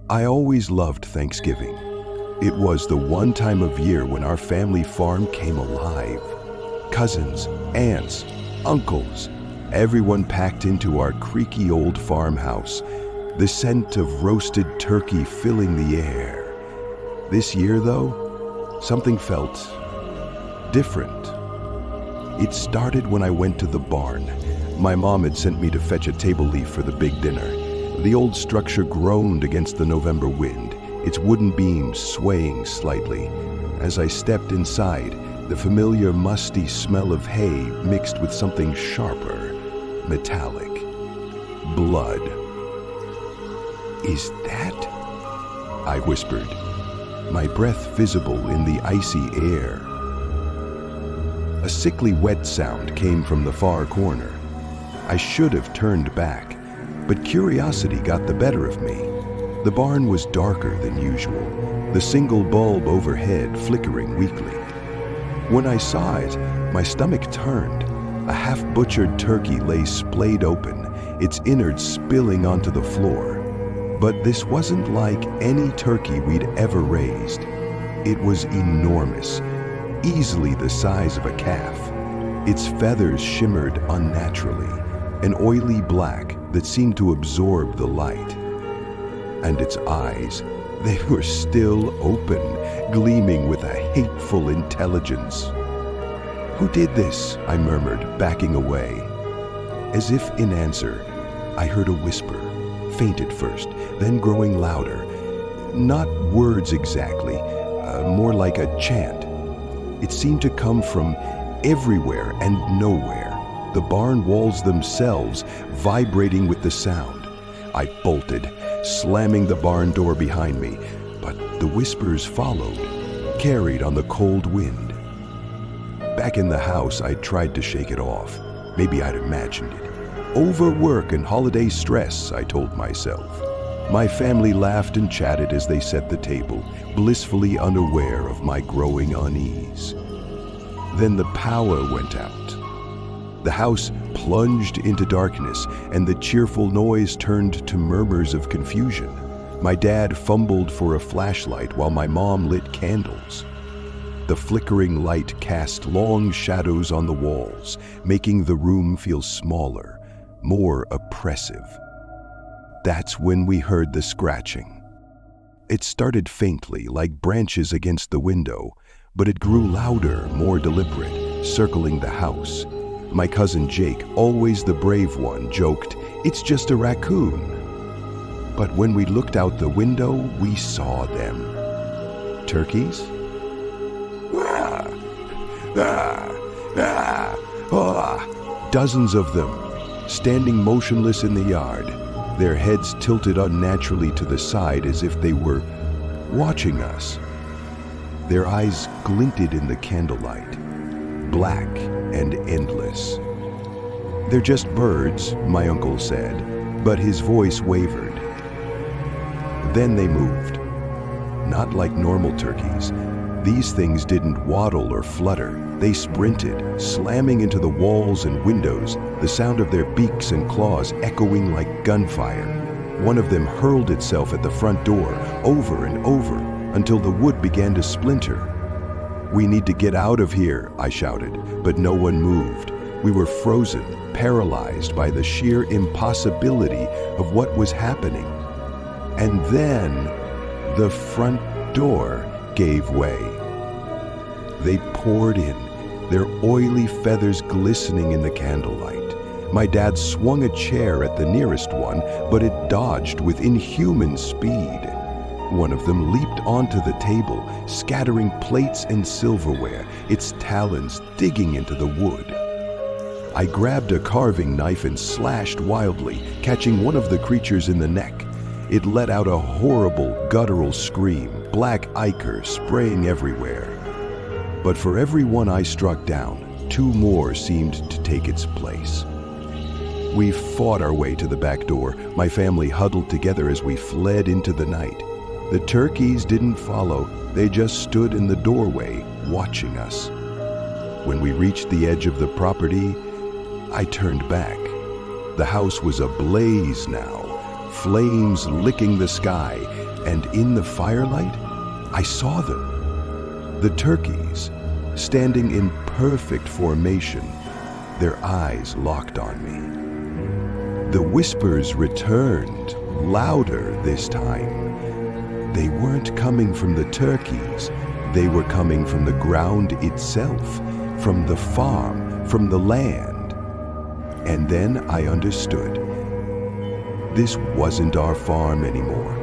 I always loved Thanksgiving. It was the one time of year when our family farm came alive. Cousins, aunts, uncles, everyone packed into our creaky old farmhouse, the scent of roasted turkey filling the air. This year, though, something felt different. It started when I went to the barn. My mom had sent me to fetch a table leaf for the big dinner. The old structure groaned against the November wind, its wooden beams swaying slightly. As I stepped inside, the familiar musty smell of hay mixed with something sharper, metallic. Blood. "Is that?" I whispered, my breath visible in the icy air. A sickly wet sound came from the far corner. I should have turned back, but curiosity got the better of me. The barn was darker than usual, the single bulb overhead flickering weakly. When I saw it, my stomach turned. A half-butchered turkey lay splayed open, its innards spilling onto the floor. But this wasn't like any turkey we'd ever raised. It was enormous, easily the size of a calf. Its feathers shimmered unnaturally, an oily black that seemed to absorb the light. And its eyes, they were still open, gleaming with a hateful intelligence. "Who did this?" I murmured, backing away. As if in answer, I heard a whisper, faint at first, then growing louder. Not words exactly, more like a chant. It seemed to come from everywhere and nowhere, the barn walls themselves vibrating with the sound. I bolted, slamming the barn door behind me, but the whispers followed, carried on the cold wind. Back in the house, I tried to shake it off. Maybe I'd imagined it. Overwork and holiday stress, I told myself. My family laughed and chatted as they set the table, blissfully unaware of my growing unease. Then the power went out. The house plunged into darkness, and the cheerful noise turned to murmurs of confusion. My dad fumbled for a flashlight while my mom lit candles. The flickering light cast long shadows on the walls, making the room feel smaller, more oppressive. That's when we heard the scratching. It started faintly, like branches against the window, but it grew louder, more deliberate, circling the house. My cousin Jake, always the brave one, joked, "It's just a raccoon." But when we looked out the window, we saw them. Turkeys? Dozens of them, standing motionless in the yard, their heads tilted unnaturally to the side as if they were watching us. Their eyes glinted in the candlelight, black and endless. "They're just birds," my uncle said, but his voice wavered. Then they moved. Not like normal turkeys. These things didn't waddle or flutter. They sprinted, slamming into the walls and windows, the sound of their beaks and claws echoing like gunfire. One of them hurled itself at the front door, over and over, until the wood began to splinter. "We need to get out of here," I shouted, but no one moved. We were frozen, paralyzed by the sheer impossibility of what was happening. And then the front door gave way. They poured in, their oily feathers glistening in the candlelight. My dad swung a chair at the nearest one, but it dodged with inhuman speed. One of them leaped onto the table, scattering plates and silverware, its talons digging into the wood. I grabbed a carving knife and slashed wildly, catching one of the creatures in the neck. It let out a horrible, guttural scream, black ichor spraying everywhere. But for every one I struck down, two more seemed to take its place. We fought our way to the back door, my family huddled together as we fled into the night. The turkeys didn't follow, they just stood in the doorway, watching us. When we reached the edge of the property, I turned back. The house was ablaze now, flames licking the sky, and in the firelight, I saw them. The turkeys, standing in perfect formation, their eyes locked on me. The whispers returned, louder this time. They weren't coming from the turkeys, they were coming from the ground itself, from the farm, from the land. And then I understood. This wasn't our farm anymore.